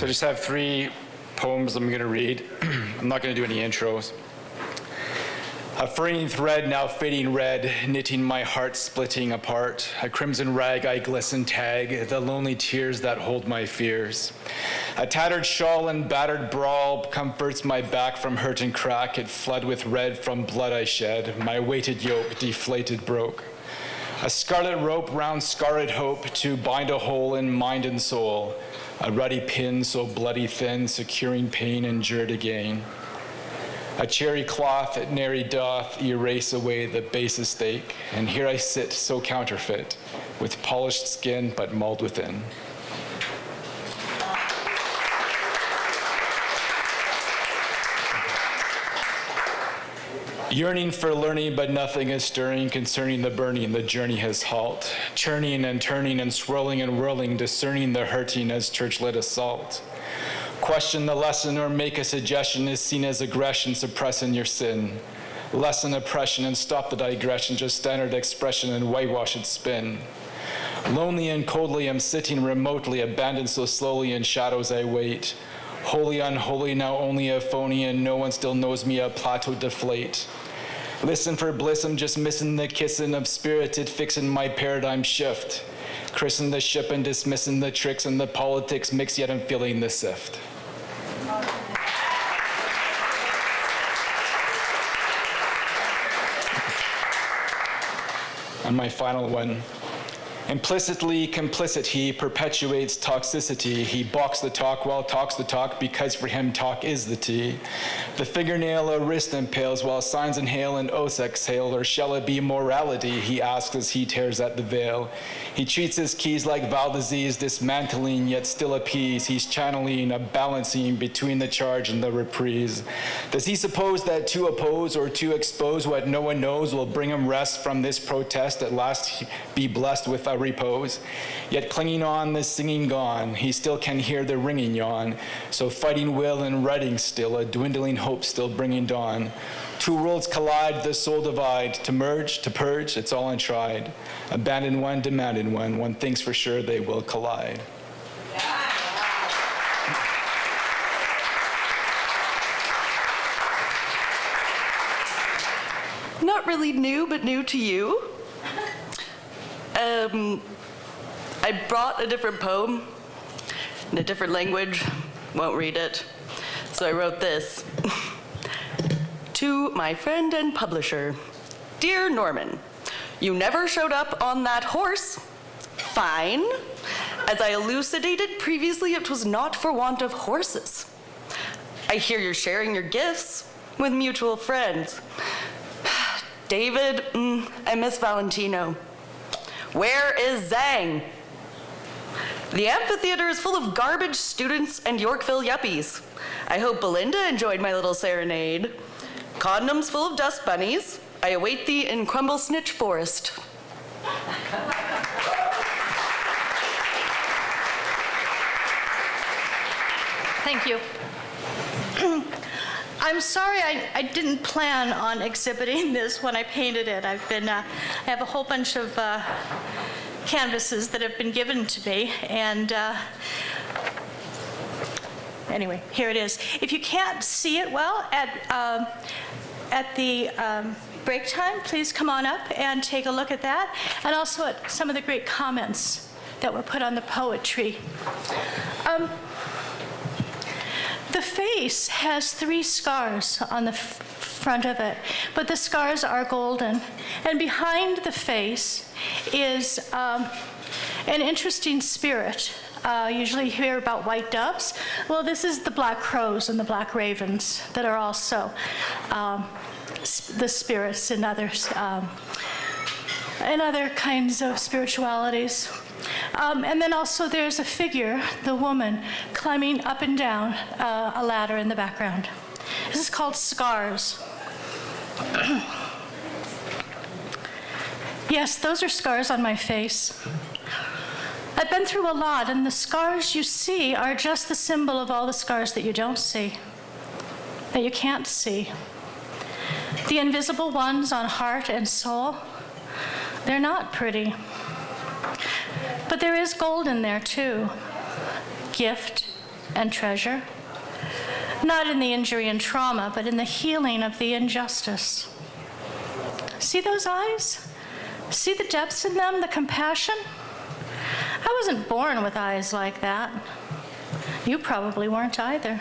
So I just have 3 poems I'm going to read. I'm not going to do any intros. A fraying thread now fading red, knitting my heart splitting apart. A crimson rag I glisten tag, the lonely tears that hold my fears. A tattered shawl and battered brawl comforts my back from hurt and crack. It flood with red from blood I shed. My weighted yoke deflated broke. A scarlet rope round scarlet hope to bind a hole in mind and soul. A ruddy pin so bloody thin, securing pain endured again. A cherry cloth that nary doth erase away the basest stake, and here I sit so counterfeit, with polished skin but mauled within. Yearning for learning, but nothing is stirring concerning the burning, the journey has halt. Churning and turning and swirling and whirling, discerning the hurting as church-led assault. Question the lesson or make a suggestion is seen as aggression, suppressing your sin. Lessen oppression and stop the digression, just standard expression and whitewash its spin. Lonely and coldly I'm sitting remotely, abandoned so slowly in shadows I wait. Holy unholy, now only a phony, and no one still knows me, a plateau deflate. Listen for bliss, I'm just missing the kissing of spirited fixing my paradigm shift. Christen the ship and dismissing the tricks and the politics mix, yet I'm feeling the sift. And my final one. Implicitly complicit he perpetuates toxicity. He balks the talk while talks the talk because for him talk is the tea. The fingernail a wrist impales while signs inhale and oaths exhale, or shall it be morality? He asks as he tears at the veil. He treats his keys like Val disease, dismantling yet still appease. He's channeling a balancing between the charge and the reprise. Does he suppose that to oppose or to expose what no one knows will bring him rest from this protest, at last be blessed with a repose? Yet clinging on, the singing gone, he still can hear the ringing yawn. So fighting will and writing still, a dwindling hope still bringing dawn. 2 worlds collide, the soul divide. To merge, to purge, it's all untried. Abandon one, demanded one thinks for sure they will collide. Not really new, but new to you. I brought a different poem in a different language. Won't read it. So I wrote this. To my friend and publisher, Dear Norman, you never showed up on that horse. Fine. As I elucidated previously, it was not for want of horses. I hear you're sharing your gifts with mutual friends. David, I miss Valentino. Where is Zhang? The amphitheater is full of garbage students and Yorkville yuppies. I hope Belinda enjoyed my little serenade. Condoms full of dust bunnies. I await thee in Crumble Snitch Forest. Thank you. I'm sorry I didn't plan on exhibiting this when I painted it. I have a whole bunch of canvases that have been given to me, and anyway, here it is. If you can't see it well at the break time, please come on up and take a look at that, and also at some of the great comments that were put on the poetry. The face has 3 scars on the front of it, but the scars are golden. And behind the face is an interesting spirit. Usually you hear about white doves. Well, this is the black crows and the black ravens that are also the spirits and others, and other kinds of spiritualities. And then also there's a figure, the woman, climbing up and down a ladder in the background. This is called Scars. Yes, those are scars on my face. I've been through a lot, and the scars you see are just the symbol of all the scars that you don't see, that you can't see. The invisible ones on heart and soul, they're not pretty. But there is gold in there too. Gift, and treasure. Not in the injury and trauma, but in the healing of the injustice. See those eyes? See the depths in them, the compassion? I wasn't born with eyes like that. You probably weren't either.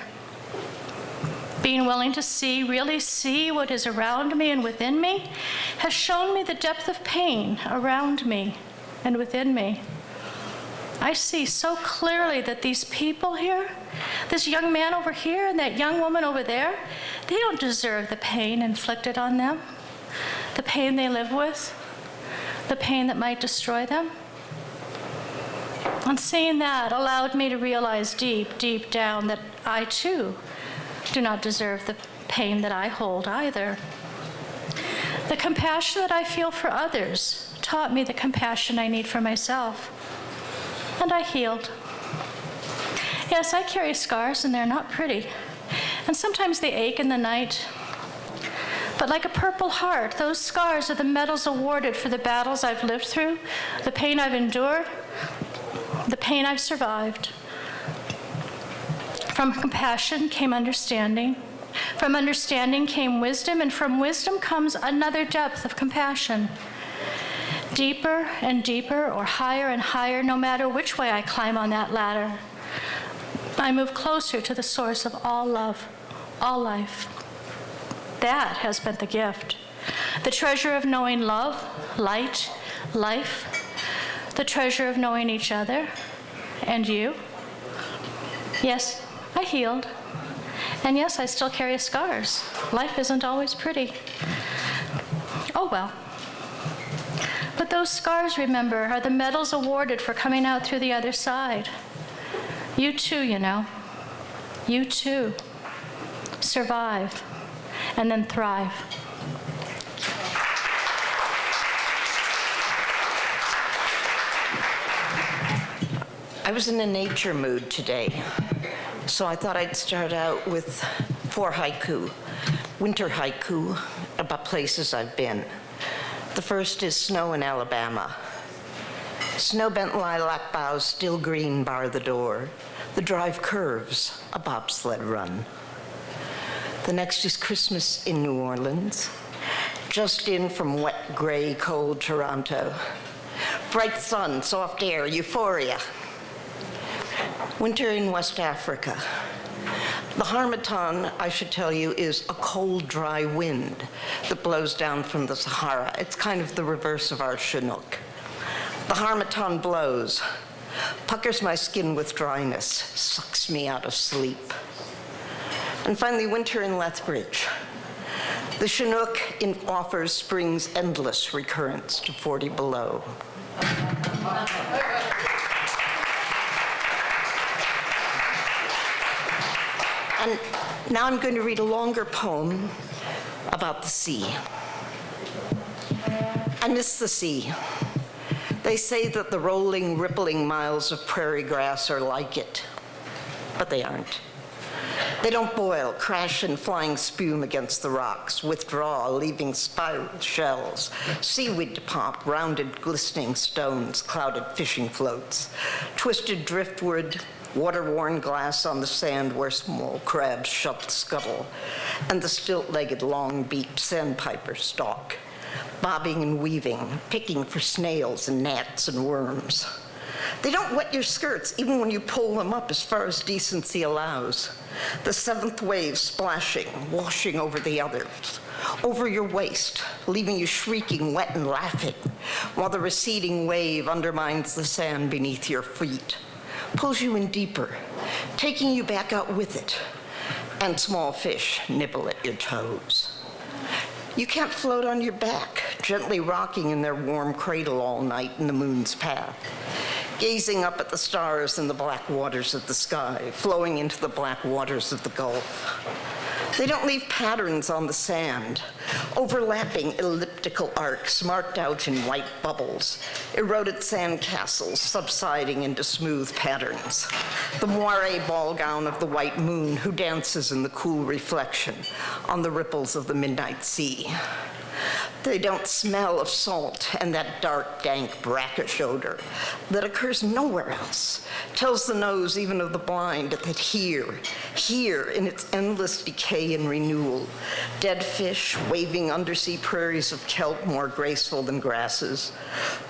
Being willing to see, really see what is around me and within me, has shown me the depth of pain around me and within me. I see so clearly that these people here, this young man over here and that young woman over there, they don't deserve the pain inflicted on them, the pain they live with, the pain that might destroy them. And seeing that allowed me to realize deep, deep down that I too do not deserve the pain that I hold either. The compassion that I feel for others taught me the compassion I need for myself. And I healed. Yes, I carry scars and they're not pretty. And sometimes they ache in the night. But like a Purple Heart, those scars are the medals awarded for the battles I've lived through, the pain I've endured, the pain I've survived. From compassion came understanding. From understanding came wisdom, and from wisdom comes another depth of compassion. Deeper and deeper, or higher and higher, no matter which way I climb on that ladder, I move closer to the source of all love, all life. That has been the gift. The treasure of knowing love, light, life, the treasure of knowing each other, and you. Yes, I healed. And yes, I still carry scars. Life isn't always pretty. Oh well. But those scars, remember, are the medals awarded for coming out through the other side. You too, you know. You too. Survive, and then thrive. I was in a nature mood today, so I thought I'd start out with 4 haiku, winter haiku, about places I've been. The first is snow in Alabama. Snow-bent lilac boughs, still green, bar the door. The drive curves, a bobsled run. The next is Christmas in New Orleans, just in from wet, gray, cold Toronto. Bright sun, soft air, euphoria. Winter in West Africa. The harmattan, I should tell you, is a cold, dry wind that blows down from the Sahara. It's kind of the reverse of our Chinook. The harmattan blows, puckers my skin with dryness, sucks me out of sleep. And finally, winter in Lethbridge. The Chinook offers spring's endless recurrence to 40 below. And now I'm going to read a longer poem about the sea. I miss the sea. They say that the rolling, rippling miles of prairie grass are like it, but they aren't. They don't boil, crash in flying spume against the rocks, withdraw, leaving spiral shells, seaweed to pop, rounded, glistening stones, clouded fishing floats, twisted driftwood, water-worn glass on the sand where small crabs shut the scuttle, and the stilt-legged, long-beaked sandpipers stalk, bobbing and weaving, picking for snails and gnats and worms. They don't wet your skirts, even when you pull them up as far as decency allows. The seventh wave splashing, washing over the others, over your waist, leaving you shrieking, wet and laughing, while the receding wave undermines the sand beneath your feet, pulls you in deeper, taking you back out with it, and small fish nibble at your toes. You can't float on your back, gently rocking in their warm cradle all night in the moon's path, gazing up at the stars in the black waters of the sky, flowing into the black waters of the Gulf. They don't leave patterns on the sand, overlapping elliptical arcs marked out in white bubbles, eroded sandcastles subsiding into smooth patterns, the moire ball gown of the white moon who dances in the cool reflection on the ripples of the midnight sea. They don't smell of salt and that dark, dank brackish odor that occurs nowhere else. Tells the nose, even of the blind, that here in its endless decay and renewal, dead fish waving undersea prairies of kelp more graceful than grasses,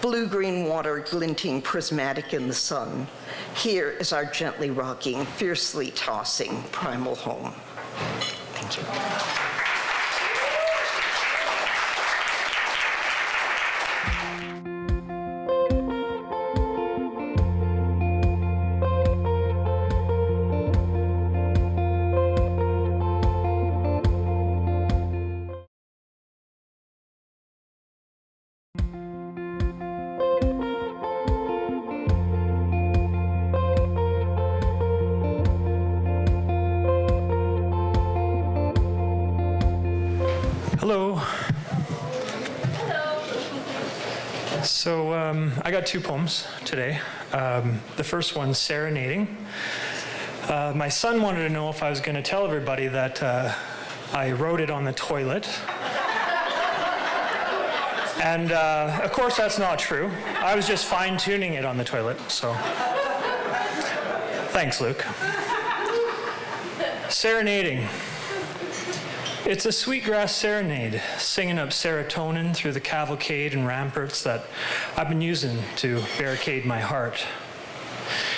blue-green water glinting prismatic in the sun. Here is our gently rocking, fiercely tossing primal home. Thank you. Hello. So I got two poems today. The first one's Serenading. My son wanted to know if I was going to tell everybody that I wrote it on the toilet. And of course that's not true. I was just fine-tuning it on the toilet, so. Thanks, Luke. Serenading. It's a sweetgrass serenade, singing up serotonin through the cavalcade and ramparts that I've been using to barricade my heart.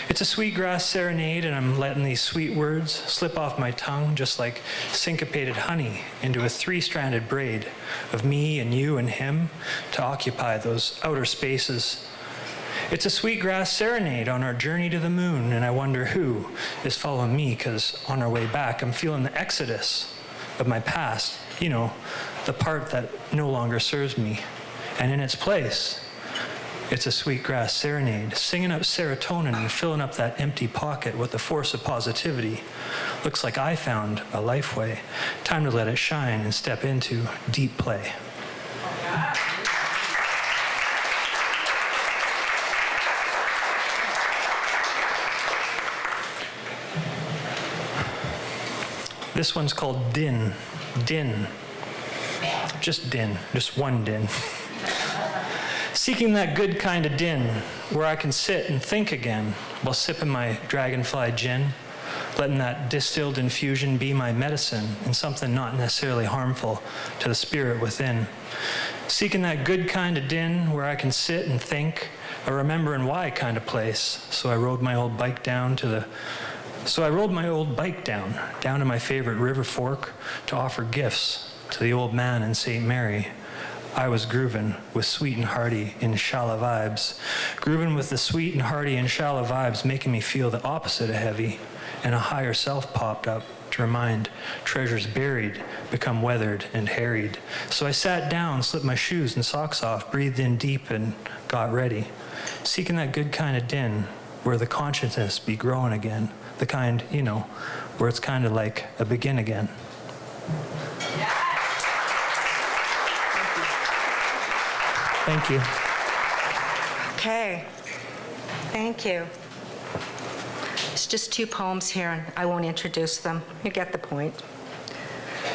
It's a sweetgrass serenade, and I'm letting these sweet words slip off my tongue just like syncopated honey into a three-stranded braid of me and you and him to occupy those outer spaces. It's a sweetgrass serenade on our journey to the moon, and I wonder who is following me, because on our way back, I'm feeling the exodus of my past, you know, the part that no longer serves me. And in its place, it's a sweetgrass serenade, singing up serotonin and filling up that empty pocket with the force of positivity. Looks like I found a life way. Time to let it shine and step into deep play. This one's called Din. Din. Just din. Just one din. Seeking that good kind of din where I can sit and think again while sipping my dragonfly gin, letting that distilled infusion be my medicine and something not necessarily harmful to the spirit within. Seeking that good kind of din where I can sit and think, a remembering why kind of place. So I rode my old bike down to my favorite river fork to offer gifts to the old man in St. Mary. I was grooving with sweet and hearty inshallah vibes. Grooving with the sweet and hearty inshallah vibes, making me feel the opposite of heavy, and a higher self popped up to remind treasures buried become weathered and harried. So I sat down, slipped my shoes and socks off, breathed in deep and got ready. Seeking that good kind of din where the consciousness be growing again. The kind, you know, where it's kind of like a begin again. Thank you. Okay. Thank you. It's just two poems here, and I won't introduce them. You get the point.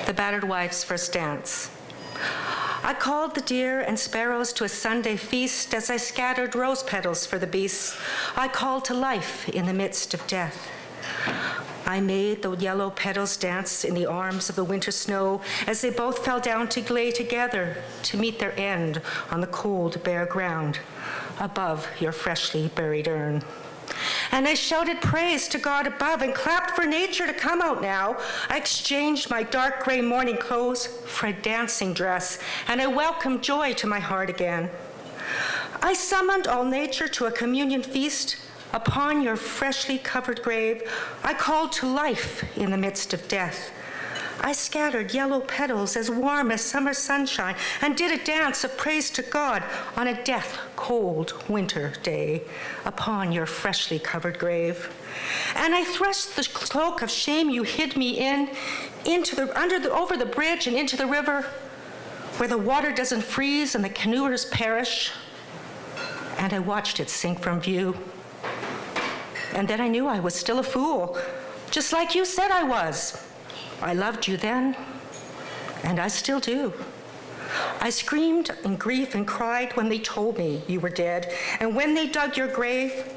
The Battered Wife's First Dance. I called the deer and sparrows to a Sunday feast as I scattered rose petals for the beasts. I called to life in the midst of death. I made the yellow petals dance in the arms of the winter snow as they both fell down to lay together to meet their end on the cold, bare ground above your freshly buried urn. And I shouted praise to God above and clapped for nature to come out now. I exchanged my dark gray morning clothes for a dancing dress, and I welcomed joy to my heart again. I summoned all nature to a communion feast. Upon your freshly covered grave, I called to life in the midst of death. I scattered yellow petals as warm as summer sunshine and did a dance of praise to God on a death-cold winter day upon your freshly covered grave. And I thrust the cloak of shame you hid me in over the bridge and into the river where the water doesn't freeze and the canoers perish. And I watched it sink from view. And then I knew I was still a fool, just like you said I was. I loved you then, and I still do. I screamed in grief and cried when they told me you were dead. And when they dug your grave,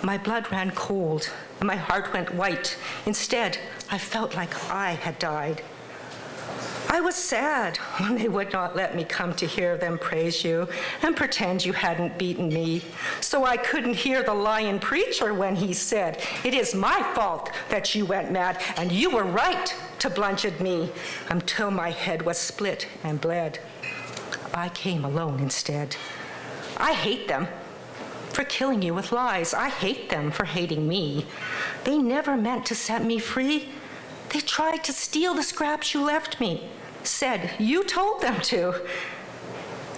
my blood ran cold and my heart went white. Instead, I felt like I had died. I was sad when they would not let me come to hear them praise you and pretend you hadn't beaten me. So I couldn't hear the lying preacher when he said, "It is my fault that you went mad, and you were right to bludgeon me," until my head was split and bled. I came alone instead. I hate them for killing you with lies. I hate them for hating me. They never meant to set me free. They tried to steal the scraps you left me, said you told them to,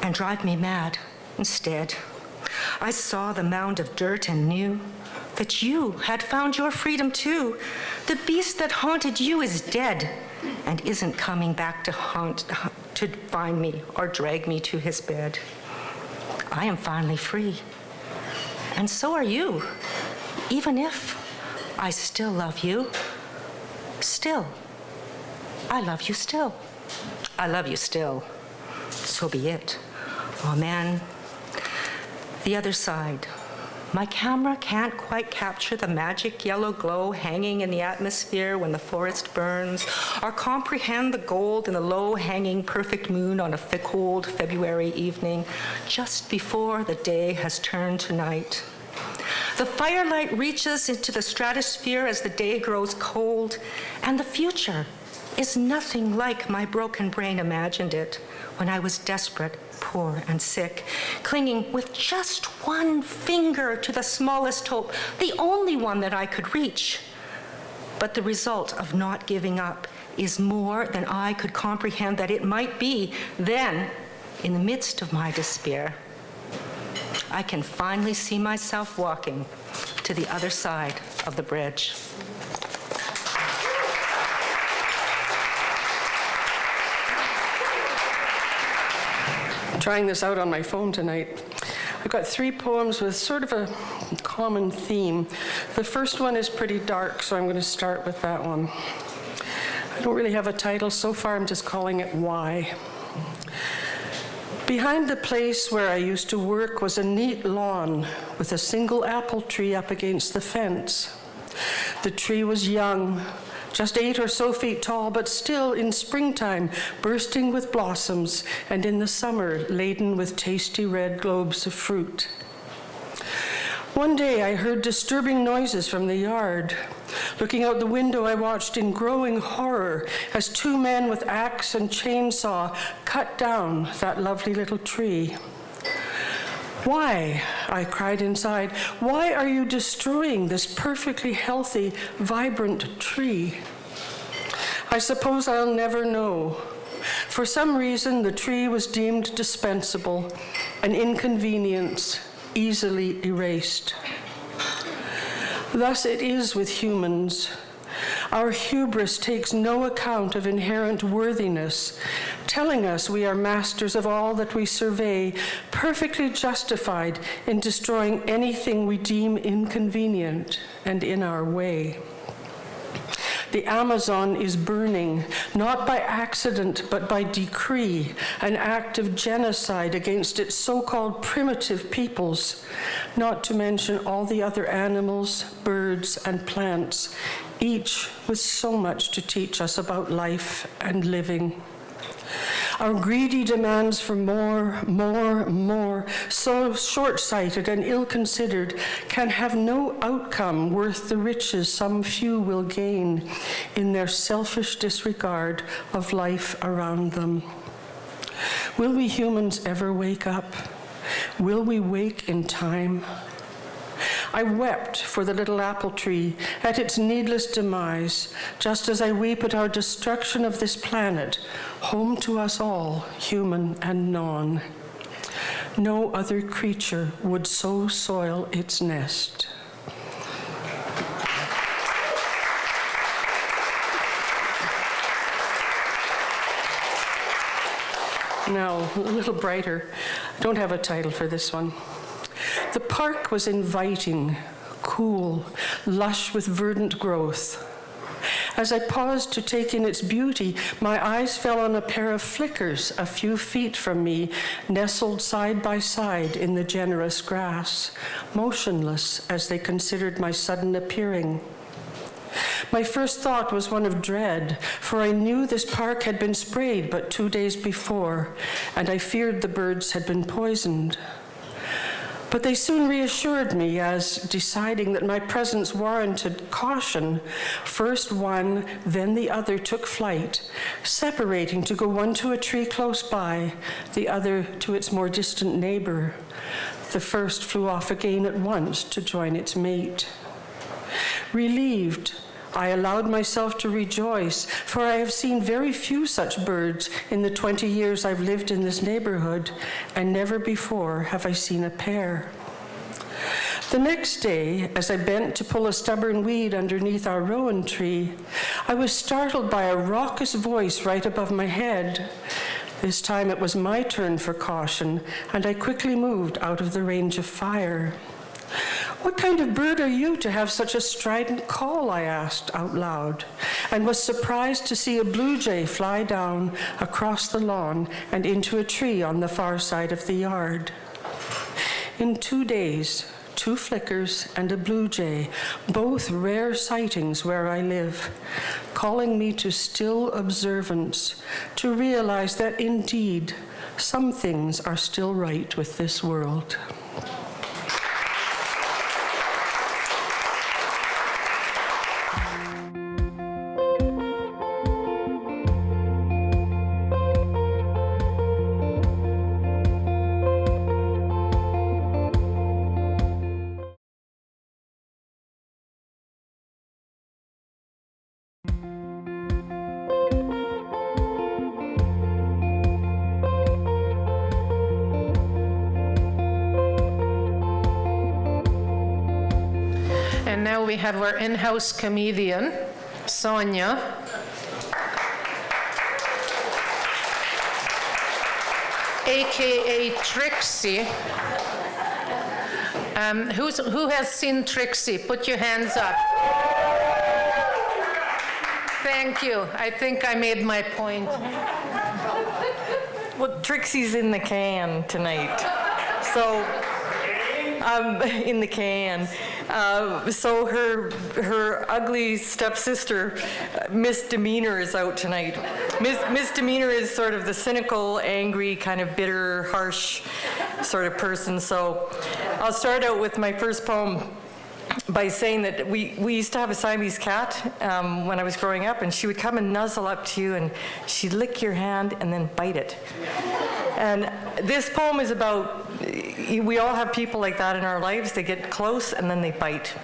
and drive me mad instead. I saw the mound of dirt and knew that you had found your freedom too. The beast that haunted you is dead and isn't coming back to find me or drag me to his bed. I am finally free, and so are you. Even if I still love you, still, I love you still. I love you still. So be it. Amen. The other side. My camera can't quite capture the magic yellow glow hanging in the atmosphere when the forest burns, or comprehend the gold in the low-hanging perfect moon on a cold February evening, just before the day has turned to night. The firelight reaches into the stratosphere as the day grows cold, and the future is nothing like my broken brain imagined it when I was desperate, poor, and sick, clinging with just one finger to the smallest hope, the only one that I could reach. But the result of not giving up is more than I could comprehend that it might be. Then, in the midst of my despair, I can finally see myself walking to the other side of the bridge. Trying this out on my phone tonight. I've got 3 poems with sort of a common theme. The first one is pretty dark, so I'm going to start with that one. I don't really have a title. So far, I'm just calling it Why. Behind the place where I used to work was a neat lawn with a single apple tree up against the fence. The tree was young, just 8 or so feet tall, but still in springtime bursting with blossoms, and in the summer laden with tasty red globes of fruit. One day I heard disturbing noises from the yard. Looking out the window, I watched in growing horror as 2 men with axe and chainsaw cut down that lovely little tree. "Why?" I cried inside. "Why are you destroying this perfectly healthy, vibrant tree?" I suppose I'll never know. For some reason, the tree was deemed dispensable, an inconvenience, easily erased. Thus it is with humans. Our hubris takes no account of inherent worthiness, telling us we are masters of all that we survey, perfectly justified in destroying anything we deem inconvenient and in our way. The Amazon is burning, not by accident, but by decree, an act of genocide against its so-called primitive peoples, not to mention all the other animals, birds, and plants, each with so much to teach us about life and living. Our greedy demands for more, so short-sighted and ill-considered, can have no outcome worth the riches some few will gain in their selfish disregard of life around them. Will we humans ever wake up? Will we wake in time? I wept for the little apple tree at its needless demise, just as I weep at our destruction of this planet, home to us all, human and non. No other creature would so soil its nest. Now, a little brighter. I don't have a title for this one. The park was inviting, cool, lush with verdant growth. As I paused to take in its beauty, my eyes fell on a pair of flickers a few feet from me, nestled side by side in the generous grass, motionless as they considered my sudden appearing. My first thought was one of dread, for I knew this park had been sprayed but 2 days before, and I feared the birds had been poisoned. But they soon reassured me as, deciding that my presence warranted caution, first one, then the other took flight, separating to go one to a tree close by, the other to its more distant neighbor. The first flew off again at once to join its mate. Relieved, I allowed myself to rejoice, for I have seen very few such birds in the 20 years I've lived in this neighborhood, and never before have I seen a pair. The next day, as I bent to pull a stubborn weed underneath our rowan tree, I was startled by a raucous voice right above my head. This time it was my turn for caution, and I quickly moved out of the range of fire. "What kind of bird are you to have such a strident call?" I asked out loud, and was surprised to see a blue jay fly down across the lawn and into a tree on the far side of the yard. In 2 days, 2 flickers and a blue jay, both rare sightings where I live, calling me to still observance, to realize that indeed some things are still right with this world. And now we have our in-house comedian, Sonia. AKA Trixie. Who has seen Trixie? Put your hands up. Thank you. I think I made my point. Well, Trixie's in the can tonight. So, in the can. So her ugly stepsister, Miss Demeanor, is out tonight. Miss Demeanor is sort of the cynical, angry, kind of bitter, harsh sort of person. So I'll start out with my first poem by saying that we used to have a Siamese cat when I was growing up, and she would come and nuzzle up to you, and she'd lick your hand and then bite it. And this poem is about, we all have people like that in our lives. They get close and then they bite.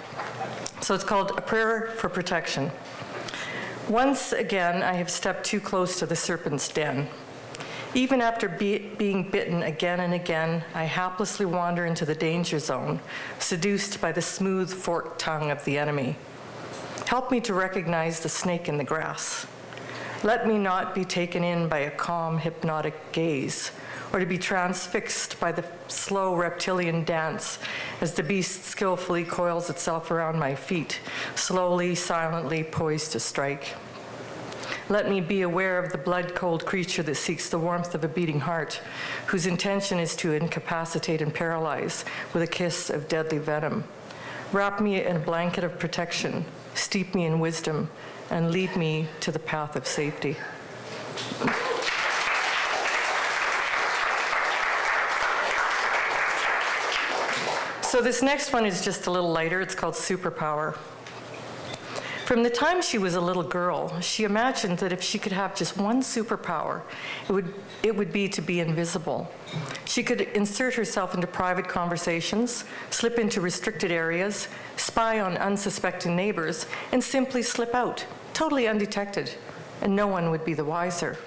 So it's called A Prayer for Protection. Once again, I have stepped too close to the serpent's den. Even after being bitten again and again, I haplessly wander into the danger zone, seduced by the smooth forked tongue of the enemy. Help me to recognize the snake in the grass. Let me not be taken in by a calm, hypnotic gaze, or to be transfixed by the slow reptilian dance as the beast skillfully coils itself around my feet, slowly, silently poised to strike. Let me be aware of the blood-cold creature that seeks the warmth of a beating heart, whose intention is to incapacitate and paralyze with a kiss of deadly venom. Wrap me in a blanket of protection, steep me in wisdom, and lead me to the path of safety. So this next one is just a little lighter. It's called Superpower. From the time she was a little girl, she imagined that if she could have just one superpower, it would be to be invisible. She could insert herself into private conversations, slip into restricted areas, spy on unsuspecting neighbors, and simply slip out, totally undetected, and no one would be the wiser.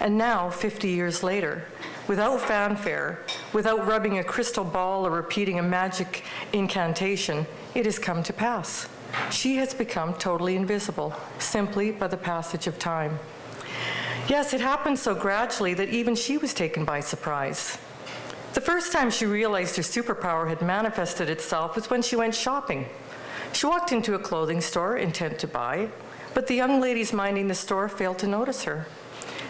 And now, 50 years later, without fanfare, without rubbing a crystal ball or repeating a magic incantation, it has come to pass. She has become totally invisible, simply by the passage of time. Yes, it happened so gradually that even she was taken by surprise. The first time she realized her superpower had manifested itself was when she went shopping. She walked into a clothing store intent to buy, but the young ladies minding the store failed to notice her.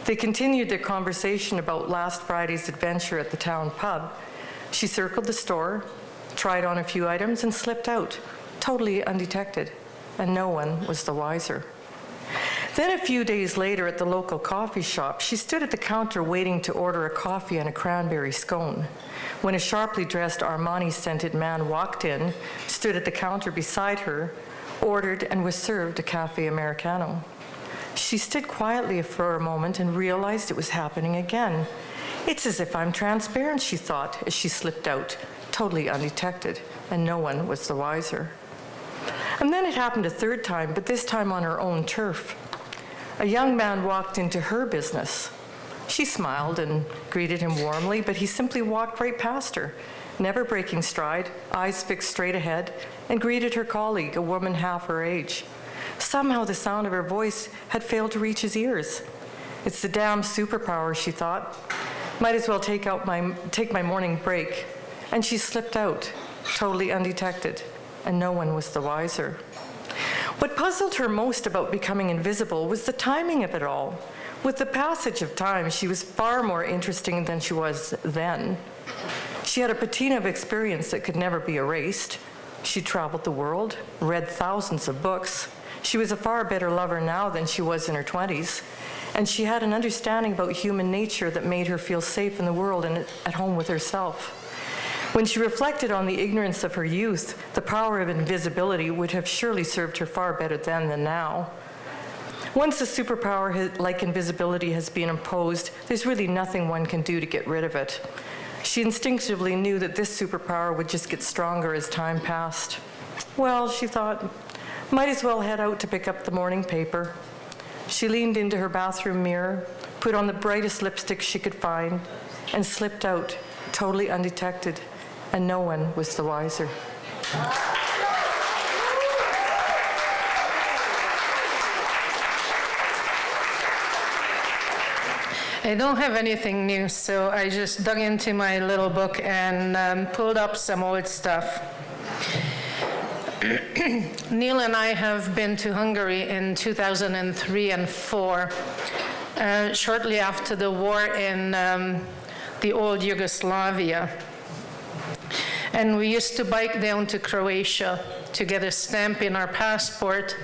They continued their conversation about last Friday's adventure at the town pub. She circled the store, tried on a few items, and slipped out, totally undetected, and no one was the wiser. Then a few days later at the local coffee shop, she stood at the counter waiting to order a coffee and a cranberry scone, when a sharply dressed Armani-scented man walked in, stood at the counter beside her, ordered and was served a cafe Americano. She stood quietly for a moment and realized it was happening again. It's as if I'm transparent, she thought, as she slipped out, totally undetected, and no one was the wiser. And then it happened a third time, but this time on her own turf. A young man walked into her business. She smiled and greeted him warmly, but he simply walked right past her, never breaking stride, eyes fixed straight ahead, and greeted her colleague, a woman half her age. Somehow the sound of her voice had failed to reach his ears. It's the damn superpower, she thought. Might as well take my morning break. And she slipped out, totally undetected, and no one was the wiser. What puzzled her most about becoming invisible was the timing of it all. With the passage of time, she was far more interesting than she was then. She had a patina of experience that could never be erased. She traveled the world, read thousands of books. She was a far better lover now than she was in her 20s, and she had an understanding about human nature that made her feel safe in the world and at home with herself. When she reflected on the ignorance of her youth, the power of invisibility would have surely served her far better then than now. Once a superpower like invisibility has been imposed, there's really nothing one can do to get rid of it. She instinctively knew that this superpower would just get stronger as time passed. Well, she thought, might as well head out to pick up the morning paper. She leaned into her bathroom mirror, put on the brightest lipstick she could find, and slipped out, totally undetected, and no one was the wiser. I don't have anything new, so I just dug into my little book and pulled up some old stuff. Neil and I have been to Hungary in 2003 and 4, shortly after the war in the old Yugoslavia. And we used to bike down to Croatia to get a stamp in our passport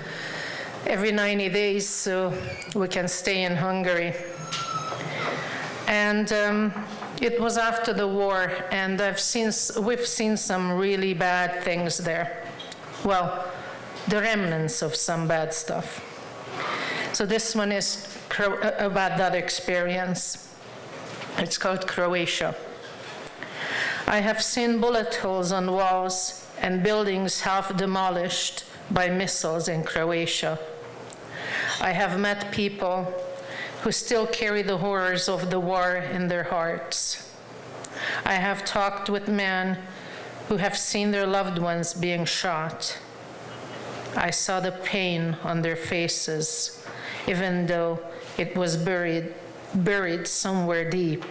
every 90 days so we can stay in Hungary. And it was after the war, and we've seen some really bad things there. Well, the remnants of some bad stuff. So this one is about that experience. It's called Croatia. I have seen bullet holes on walls and buildings half demolished by missiles in Croatia. I have met people who still carry the horrors of the war in their hearts. I have talked with men who have seen their loved ones being shot. I saw the pain on their faces, even though it was buried somewhere deep.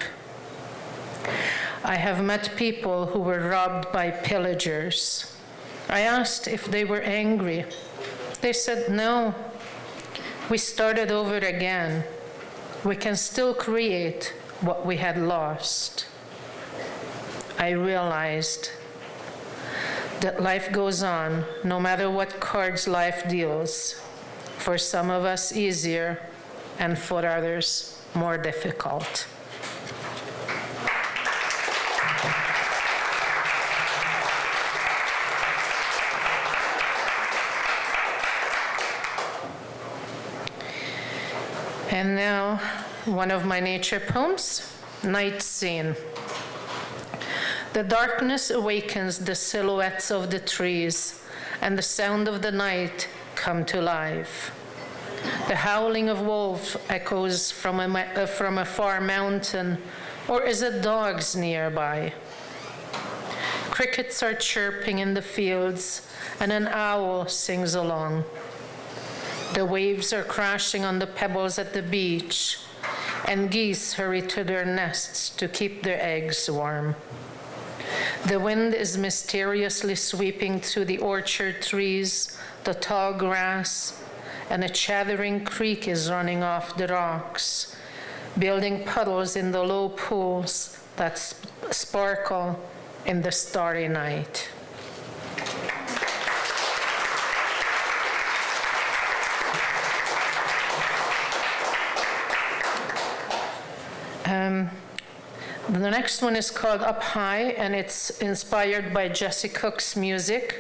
I have met people who were robbed by pillagers. I asked if they were angry. They said, no, we started over again. We can still create what we had lost. I realized that life goes on no matter what cards life deals. For some of us easier, and for others more difficult. And now, one of my nature poems, Night Scene. The darkness awakens the silhouettes of the trees, and the sound of the night come to life. The howling of wolves echoes from a far mountain, or is it dogs nearby? Crickets are chirping in the fields, and an owl sings along. The waves are crashing on the pebbles at the beach, and geese hurry to their nests to keep their eggs warm. The wind is mysteriously sweeping through the orchard trees, the tall grass, and a chattering creek is running off the rocks, building puddles in the low pools that sparkle in the starry night. The next one is called Up High, and it's inspired by Jesse Cook's music.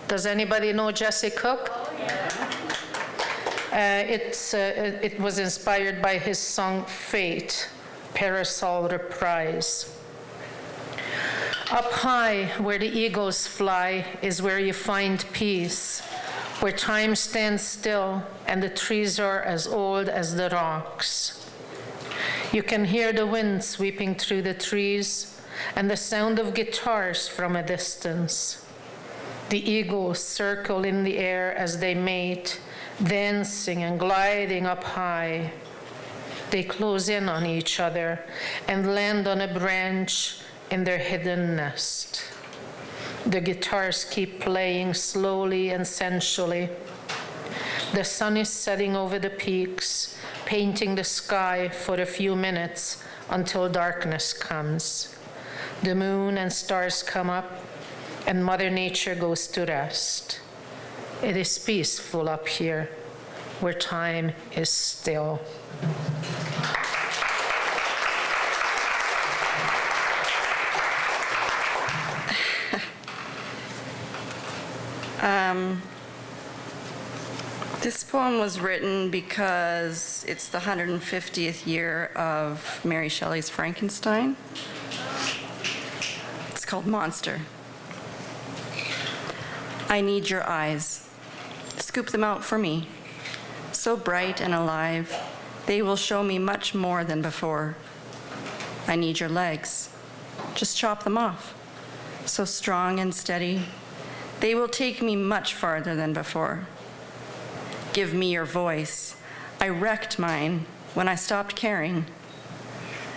Does anybody know Jesse Cook? Oh, yeah. It was inspired by his song Fate, Parasol Reprise. Up high, where the eagles fly, is where you find peace, where time stands still and the trees are as old as the rocks. You can hear the wind sweeping through the trees and the sound of guitars from a distance. The eagles circle in the air as they mate, dancing and gliding up high. They close in on each other and land on a branch in their hidden nest. The guitars keep playing slowly and sensually. The sun is setting over the peaks, painting the sky for a few minutes until darkness comes. The moon and stars come up, and Mother Nature goes to rest. It is peaceful up here, where time is still. This poem was written because it's the 150th year of Mary Shelley's Frankenstein. It's called Monster. I need your eyes. Scoop them out for me. So bright and alive, they will show me much more than before. I need your legs. Just chop them off. So strong and steady, they will take me much farther than before. Give me your voice. I wrecked mine when I stopped caring.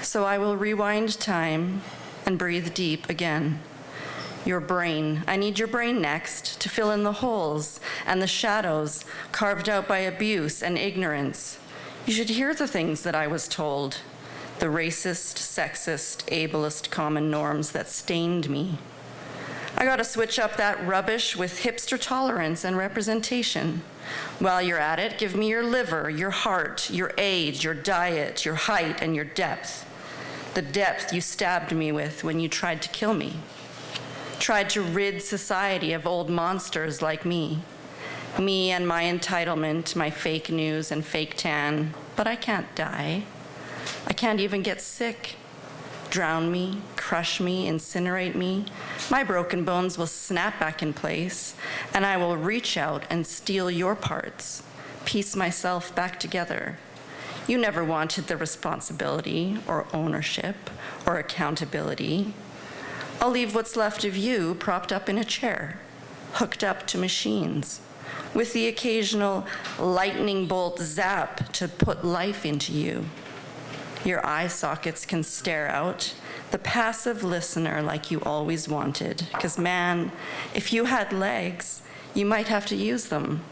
So I will rewind time and breathe deep again. Your brain. I need your brain next to fill in the holes and the shadows carved out by abuse and ignorance. You should hear the things that I was told, the racist, sexist, ableist common norms that stained me. I gotta switch up that rubbish with hipster tolerance and representation. While you're at it, give me your liver, your heart, your age, your diet, your height, and your depth. The depth you stabbed me with when you tried to kill me. Tried to rid society of old monsters like me. Me and my entitlement, my fake news and fake tan. But I can't die. I can't even get sick. Drown me, crush me, incinerate me. My broken bones will snap back in place, and I will reach out and steal your parts, piece myself back together. You never wanted the responsibility or ownership or accountability. I'll leave what's left of you propped up in a chair, hooked up to machines, with the occasional lightning bolt zap to put life into you. Your eye sockets can stare out, the passive listener like you always wanted. Because man, if you had legs, you might have to use them.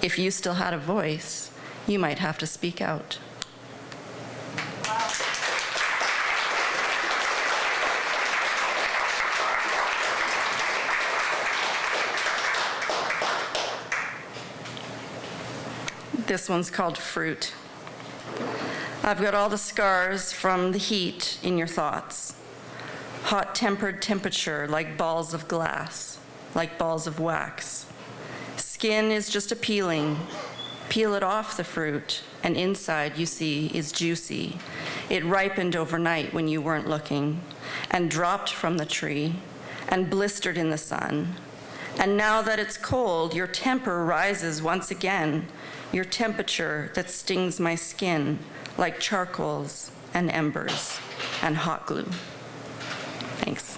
If you still had a voice, you might have to speak out. This one's called Fruit. I've got all the scars from the heat in your thoughts. Hot-tempered temperature like balls of glass, like balls of wax. Skin is just a peeling. Peel it off the fruit, and inside, you see, is juicy. It ripened overnight when you weren't looking, and dropped from the tree, and blistered in the sun. And now that it's cold, your temper rises once again, your temperature that stings my skin like charcoals and embers and hot glue. Thanks.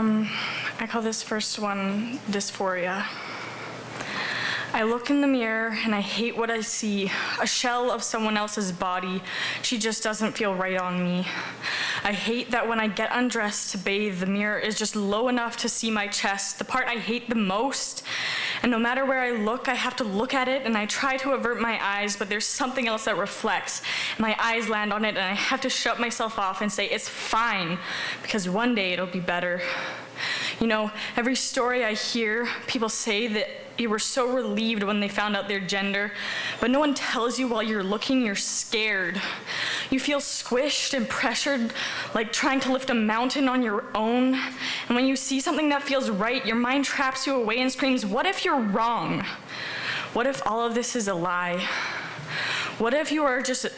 I call this first one dysphoria. I look in the mirror and I hate what I see, a shell of someone else's body. She just doesn't feel right on me. I hate that when I get undressed to bathe, the mirror is just low enough to see my chest, the part I hate the most. And no matter where I look, I have to look at it and I try to avert my eyes, but there's something else that reflects. My eyes land on it and I have to shut myself off and say, it's fine, because one day it'll be better. You know, every story I hear, people say that you were so relieved when they found out their gender, but no one tells you while you're looking you're scared. You feel squished and pressured, like trying to lift a mountain on your own. And when you see something that feels right, your mind traps you away and screams, what if you're wrong? What if all of this is a lie? What if you are just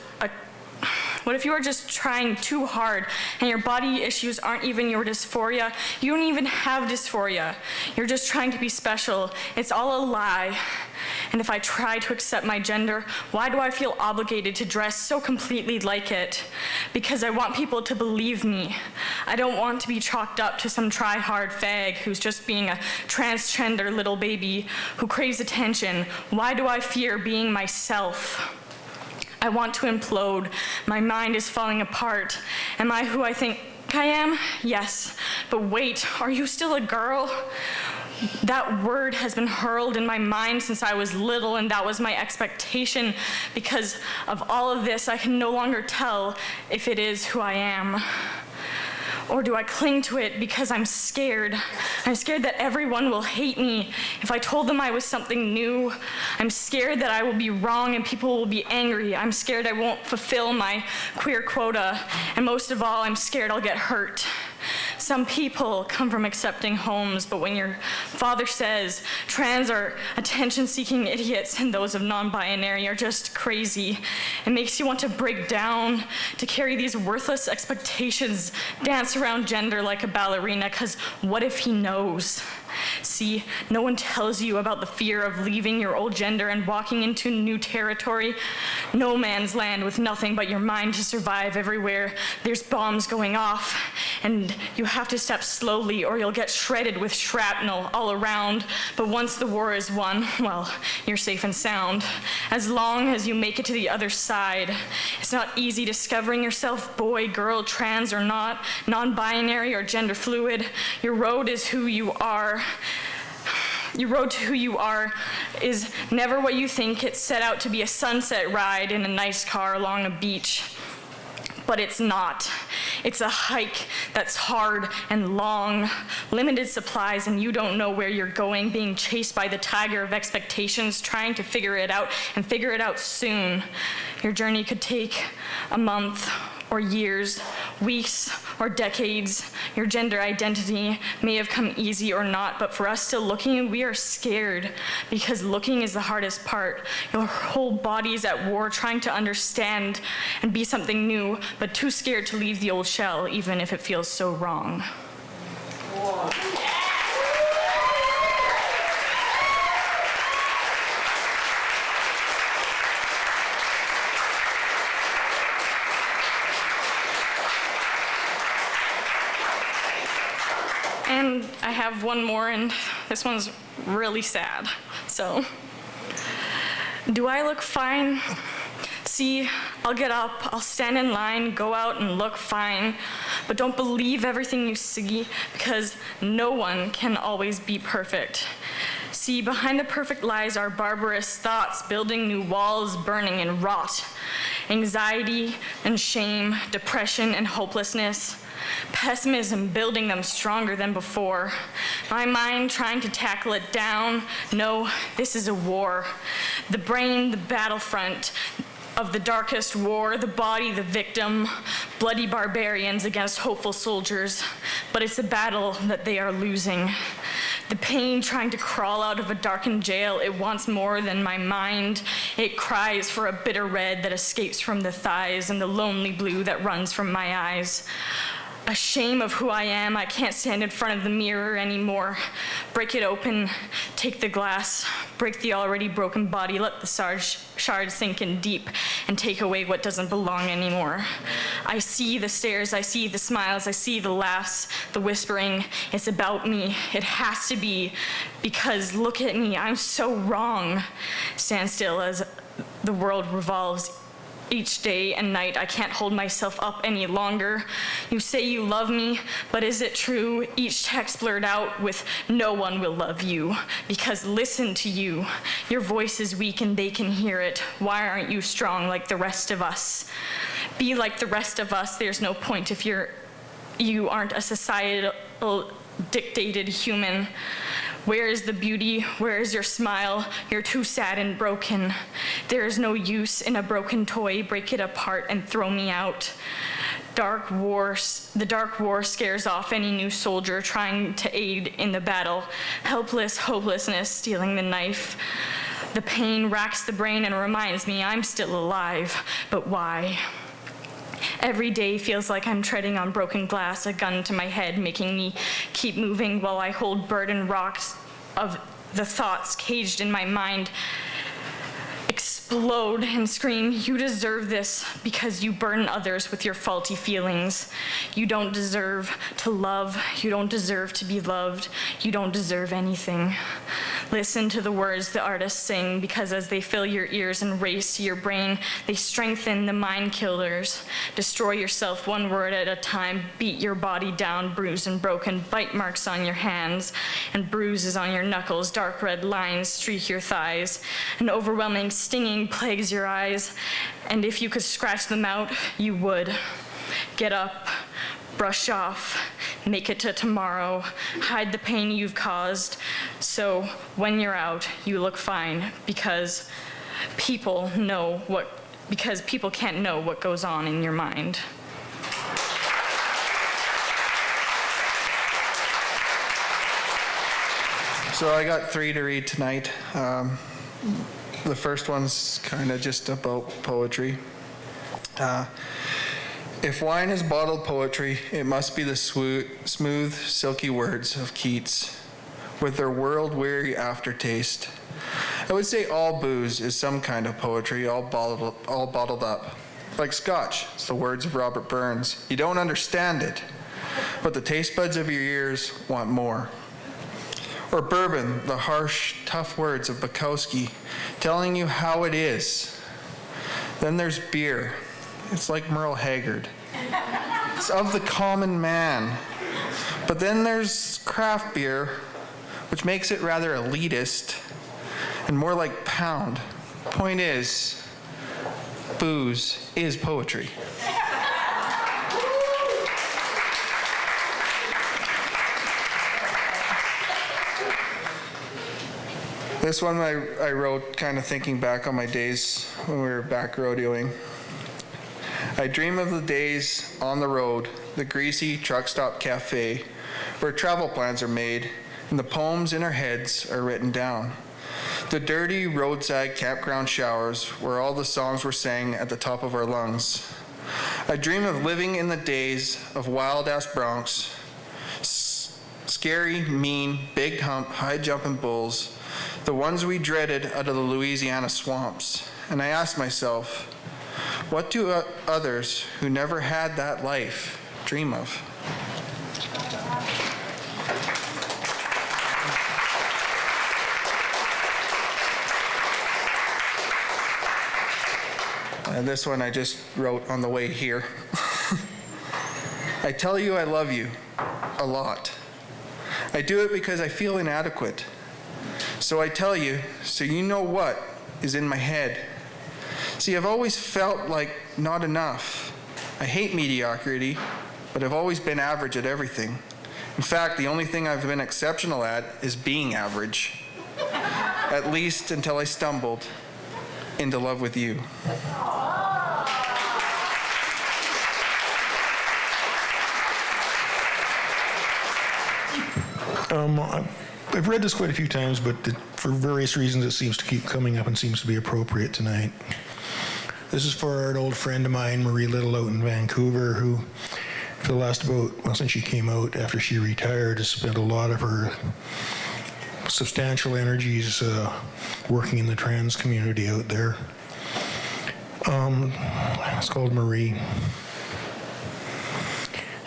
trying too hard and your body issues aren't even your dysphoria? You don't even have dysphoria. You're just trying to be special. It's all a lie. And if I try to accept my gender, why do I feel obligated to dress so completely like it? Because I want people to believe me. I don't want to be chalked up to some try-hard fag who's just being a transgender little baby who craves attention. Why do I fear being myself? I want to implode. My mind is falling apart. Am I who I think I am? Yes. But wait, are you still a girl? That word has been hurled in my mind since I was little, and that was my expectation. Because of all of this, I can no longer tell if it is who I am. Or do I cling to it because I'm scared? I'm scared that everyone will hate me if I told them I was something new. I'm scared that I will be wrong and people will be angry. I'm scared I won't fulfill my queer quota. And most of all, I'm scared I'll get hurt. Some people come from accepting homes, but when your father says trans are attention-seeking idiots and those of non-binary are just crazy, it makes you want to break down, to carry these worthless expectations, dance around gender like a ballerina, because what if he knows? See, no one tells you about the fear of leaving your old gender and walking into new territory. No man's land with nothing but your mind to survive everywhere. There's bombs going off, and you have to step slowly or you'll get shredded with shrapnel all around. But once the war is won, well, you're safe and sound. As long as you make it to the other side. It's not easy discovering yourself, boy, girl, trans or not, non-binary or gender fluid. Your road is who you are. Your road to who you are is never what you think. It's set out to be a sunset ride in a nice car along a beach. But it's not. It's a hike that's hard and long, limited supplies, and you don't know where you're going, being chased by the tiger of expectations, trying to figure it out and figure it out soon. Your journey could take a month or years, weeks or decades. Your gender identity may have come easy or not, but for us still looking, we are scared because looking is the hardest part. Your whole body is at war trying to understand and be something new, but too scared to leave the old shell, even if it feels so wrong. Whoa. And I have one more, and this one's really sad. So, do I look fine? See, I'll get up, I'll stand in line, go out and look fine, but don't believe everything you see, because no one can always be perfect. See, behind the perfect lies are barbarous thoughts, building new walls, burning in rot, anxiety and shame, depression and hopelessness, pessimism building them stronger than before. My mind trying to tackle it down. No, this is a war. The brain, the battlefront of the darkest war, the body, the victim, bloody barbarians against hopeful soldiers. But it's a battle that they are losing. The pain trying to crawl out of a darkened jail, it wants more than my mind. It cries for a bitter red that escapes from the thighs and the lonely blue that runs from my eyes. ashamed of who I am. I can't stand in front of the mirror anymore. Break it open, take the glass, break the already broken body, let the shards sink in deep and take away what doesn't belong anymore. I see the stares, I see the smiles, I see the laughs, the whispering. It's about me. It has to be, because look at me, I'm so wrong. Stand still as the world revolves. Each day and night, I can't hold myself up any longer. You say you love me, but is it true? Each text blurred out with, no one will love you, because listen to you. Your voice is weak and they can hear it. Why aren't you strong like the rest of us? Be like the rest of us. There's no point if you aren't a societal dictated human. Where is the beauty? Where is your smile? You're too sad and broken. There is no use in a broken toy. Break it apart and throw me out. The dark war scares off any new soldier trying to aid in the battle. Helpless hopelessness stealing the knife. The pain racks the brain and reminds me I'm still alive. But why? Every day feels like I'm treading on broken glass, a gun to my head, making me keep moving while I hold burdened rocks of the thoughts caged in my mind. Explode and scream, you deserve this because you burden others with your faulty feelings. You don't deserve to love. You don't deserve to be loved. You don't deserve anything. Listen to the words the artists sing, because as they fill your ears and race to your brain, they strengthen the mind killers. Destroy yourself one word at a time. Beat your body down, bruised and broken. Bite marks on your hands and bruises on your knuckles. Dark red lines streak your thighs. An overwhelming stinging plagues your eyes. And if you could scratch them out, you would. Get up. Brush off, make it to tomorrow, hide the pain you've caused, so when you're out, you look fine, because people can't know what goes on in your mind. So I got 3 to read tonight. The first one's kind of just about poetry. If wine is bottled poetry, it must be the smooth, silky words of Keats, with their world-weary aftertaste. I would say all booze is some kind of poetry, all bottled up. Like Scotch, it's the words of Robert Burns. You don't understand it, but the taste buds of your ears want more. Or bourbon, the harsh, tough words of Bukowski, telling you how it is. Then there's beer. It's like Merle Haggard. It's of the common man. But then there's craft beer, which makes it rather elitist and more like pound. Point is, booze is poetry. This one I wrote kind of thinking back on my days when we were back rodeoing. I dream of the days on the road, the greasy truck stop cafe, where travel plans are made and the poems in our heads are written down. The dirty roadside campground showers where all the songs were sang at the top of our lungs. I dream of living in the days of wild-ass Bronx, scary, mean, big hump, high-jumping bulls, the ones we dreaded out of the Louisiana swamps. And I ask myself, what do others who never had that life dream of? And this one I just wrote on the way here. I tell you I love you a lot. I do it because I feel inadequate. So I tell you, so you know what is in my head. See, I've always felt like not enough. I hate mediocrity, but I've always been average at everything. In fact, the only thing I've been exceptional at is being average. At least until I stumbled into love with you. I've read this quite a few times, but for various reasons it seems to keep coming up and seems to be appropriate tonight. This is for an old friend of mine, Marie Little, out in Vancouver, who for the last since she came out after she retired, has spent a lot of her substantial energies working in the trans community out there. It's called Marie.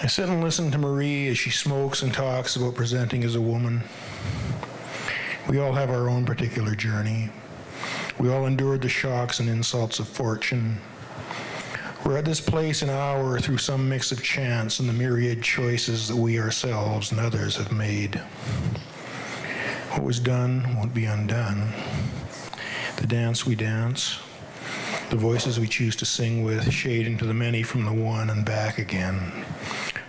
I sit and listen to Marie as she smokes and talks about presenting as a woman. We all have our own particular journey. We all endured the shocks and insults of fortune. We're at this place an hour through some mix of chance and the myriad choices that we ourselves and others have made. What was done won't be undone. The dance we dance, the voices we choose to sing with, shade into the many from the one and back again.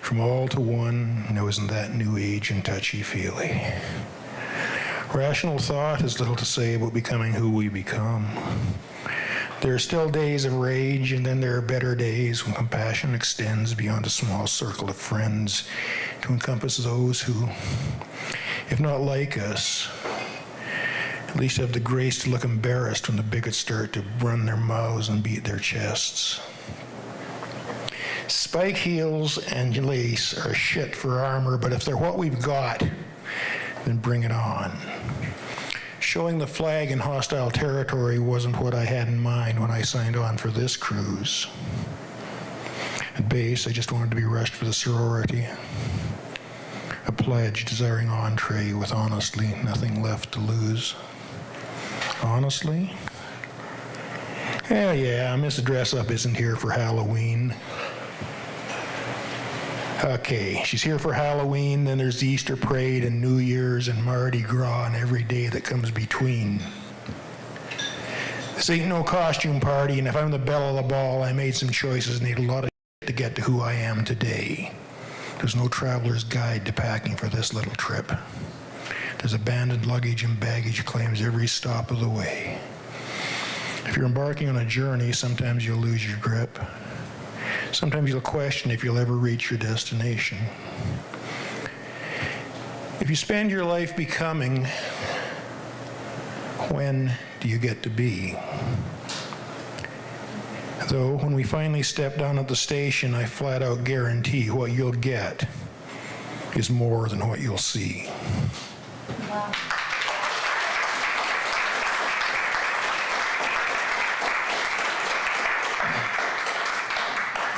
From all to one, now isn't that new age and touchy-feely? Rational thought has little to say about becoming who we become. There are still days of rage, and then there are better days when compassion extends beyond a small circle of friends to encompass those who, if not like us, at least have the grace to look embarrassed when the bigots start to run their mouths and beat their chests. Spike heels and lace are shit for armor, but if they're what we've got, then bring it on. Showing the flag in hostile territory wasn't what I had in mind when I signed on for this cruise. At base, I just wanted to be rushed for the sorority. A pledge desiring entree with honestly nothing left to lose. Honestly? Hell yeah, Miss Dress Up isn't here for Halloween. Okay, she's here for Halloween, then there's the Easter Parade and New Year's and Mardi Gras and every day that comes between. This ain't no costume party, and if I'm the belle of the ball, I made some choices and need a lot of shit to get to who I am today. There's no traveler's guide to packing for this little trip. There's abandoned luggage and baggage claims every stop of the way. If you're embarking on a journey, sometimes you'll lose your grip. Sometimes you'll question if you'll ever reach your destination. If you spend your life becoming, when do you get to be? Though, when we finally step down at the station, I flat out guarantee what you'll get is more than what you'll see. Wow.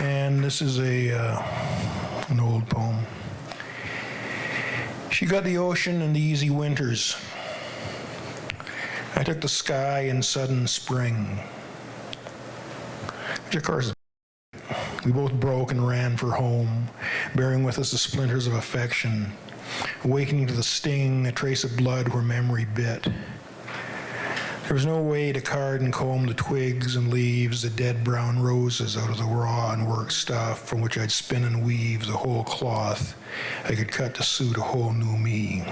And this is an old poem. She got the ocean and the easy winters. I took the sky in sudden spring. Which of course, we both broke and ran for home, bearing with us the splinters of affection, awakening to the sting, a trace of blood where memory bit. There was no way to card and comb the twigs and leaves, the dead brown roses out of the raw and worked stuff from which I'd spin and weave the whole cloth I could cut to suit a whole new me.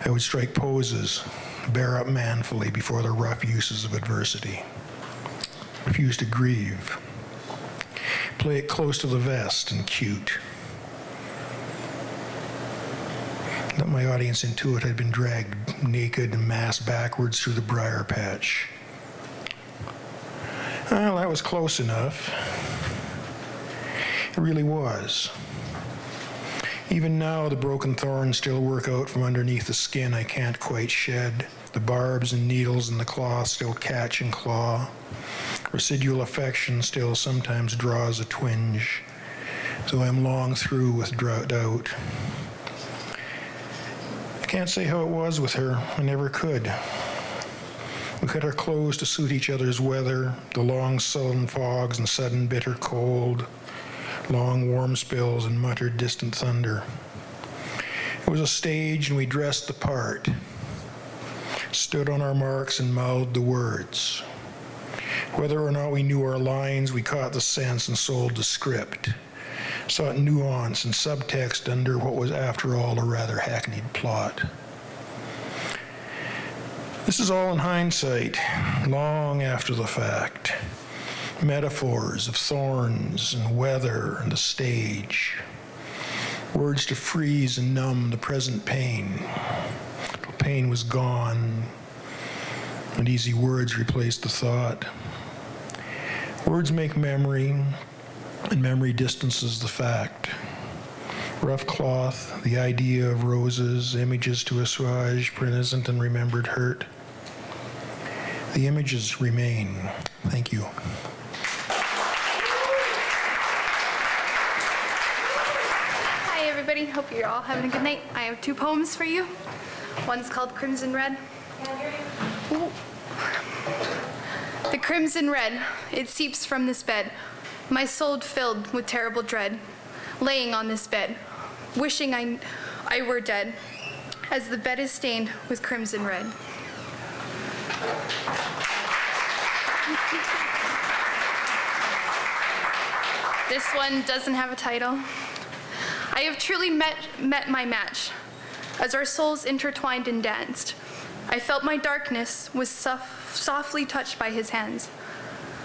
I would strike poses, bear up manfully before the rough uses of adversity, refuse to grieve, play it close to the vest and cute. Let my audience intuit I'd been dragged naked and mass backwards through the briar patch. Well, that was close enough. It really was. Even now, the broken thorns still work out from underneath the skin I can't quite shed. The barbs and needles in the cloth still catch and claw. Residual affection still sometimes draws a twinge, though I'm long through with doubt. I can't say how it was with her. I never could. We cut our clothes to suit each other's weather, the long sullen fogs and sudden bitter cold, long warm spills and muttered distant thunder. It was a stage and we dressed the part, stood on our marks and mouthed the words. Whether or not we knew our lines, we caught the sense and sold the script, sought nuance and subtext under what was, after all, a rather hackneyed plot. This is all in hindsight, long after the fact. Metaphors of thorns and weather and the stage. Words to freeze and numb the present pain. The pain was gone, and easy words replaced the thought. Words make memory, and memory distances the fact. Rough cloth, the idea of roses, images to assuage present and remembered hurt. The images remain. Thank you. Hi everybody, hope you're all having a good night. I have 2 poems for you. One's called Crimson Red. Ooh. The crimson red, it seeps from this bed, my soul filled with terrible dread, laying on this bed, wishing I were dead, as the bed is stained with crimson red. This one doesn't have a title. I have truly met my match, as our souls intertwined and danced. I felt my darkness was softly touched by his hands.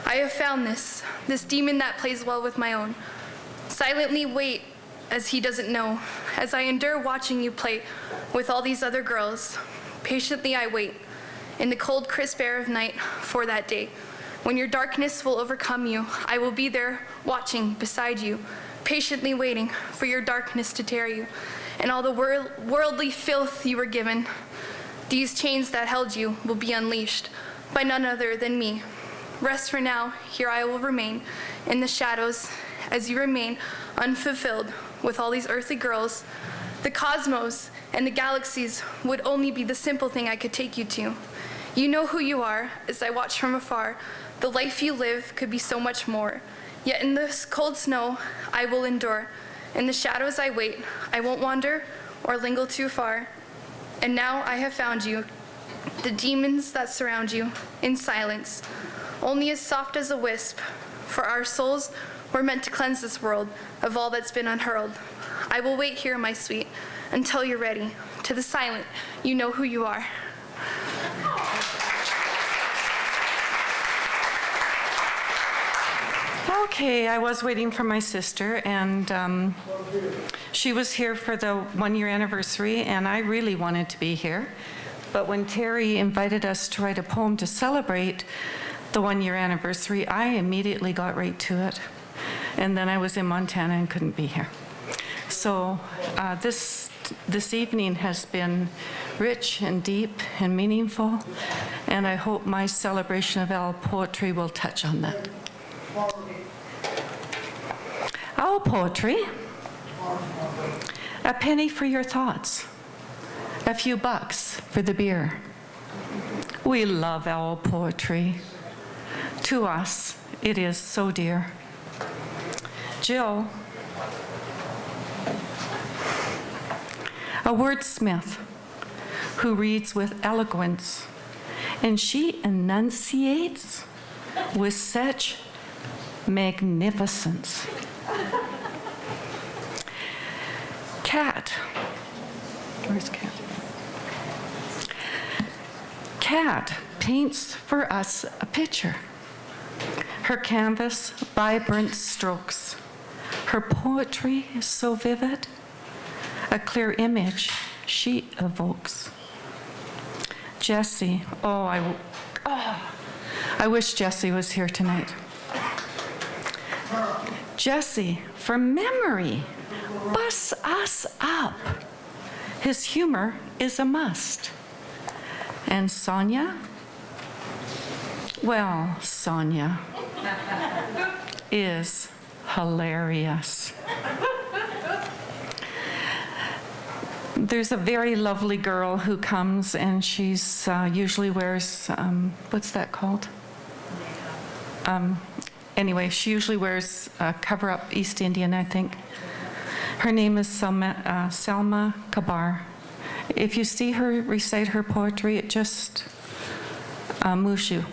I have found this demon that plays well with my own. Silently wait, as he doesn't know, as I endure watching you play with all these other girls. Patiently I wait, in the cold, crisp air of night, for that day. When your darkness will overcome you, I will be there watching beside you, patiently waiting for your darkness to tear you, and all the worldly filth you were given. These chains that held you will be unleashed by none other than me. Rest for now, here I will remain in the shadows as you remain unfulfilled with all these earthly girls. The cosmos and the galaxies would only be the simple thing I could take you to. You know who you are as I watch from afar. The life you live could be so much more. Yet in this cold snow, I will endure. In the shadows I wait. I won't wander or linger too far. And now I have found you, the demons that surround you, in silence, only as soft as a wisp, for our souls were meant to cleanse this world of all that's been unhurled. I will wait here, my sweet, until you're ready. To the silent, you know who you are. Okay, I was waiting for my sister, and she was here for the 1-year anniversary, and I really wanted to be here. But when Terry invited us to write a poem to celebrate the 1-year anniversary, I immediately got right to it. And then I was in Montana and couldn't be here. So this evening has been rich and deep and meaningful, and I hope my celebration of owl poetry will touch on that. Owl poetry. A penny for your thoughts. A few bucks for the beer. We love owl poetry. To us, it is so dear. Jill, a wordsmith who reads with eloquence, and she enunciates with such magnificence. Cat. Where's Cat? Cat paints for us a picture. Her canvas, vibrant strokes. Her poetry is so vivid. A clear image she evokes. Jessie, I wish Jessie was here tonight. Jessie, from memory, busts us up. His humor is a must. And Sonia? Well, Sonia is hilarious. There's a very lovely girl who comes, and she's usually wears, what's that called? Anyway, she usually wears cover-up East Indian, I think. Her name is Selma Kabar. If you see her recite her poetry, it just moves you.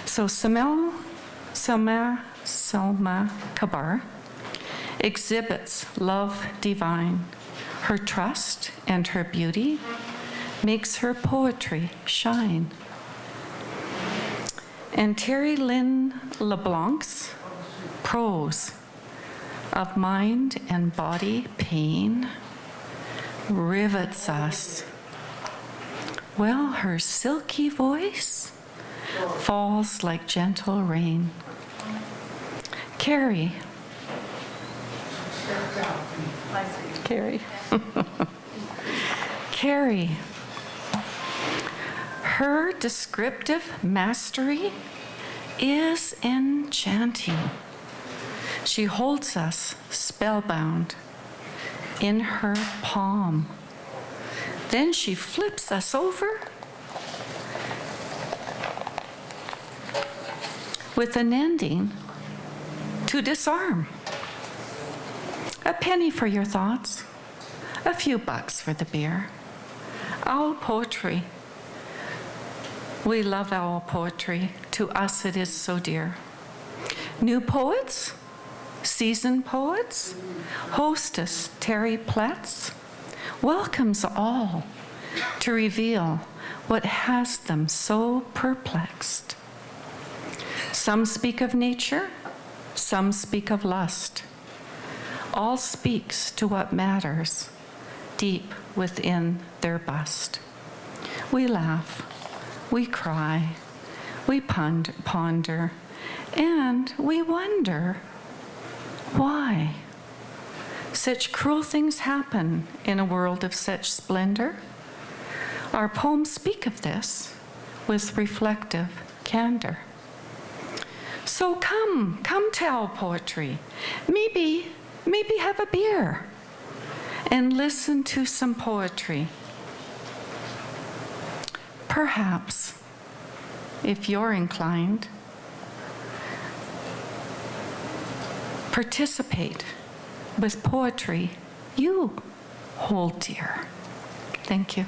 So Selma Kabar exhibits love divine. Her trust and her beauty makes her poetry shine. And Terry Lynn LeBlanc's prose of mind and body pain rivets us. Well, her silky voice falls like gentle rain. Carrie, Carrie. Carrie. Her descriptive mastery is enchanting. She holds us spellbound in her palm. Then she flips us over with an ending to disarm. A penny for your thoughts, a few bucks for the beer. Owl poetry. We love owl poetry. To us it is so dear. New poets, seasoned poets, hostess Terry Platts welcomes all to reveal what has them so perplexed. Some speak of nature, some speak of lust. All speaks to what matters deep within their bust. We laugh, we cry, we ponder, and we wonder why such cruel things happen in a world of such splendor. Our poems speak of this with reflective candor. So come tell poetry. Maybe have a beer and listen to some poetry. Perhaps, if you're inclined, participate with poetry you hold dear. Thank you.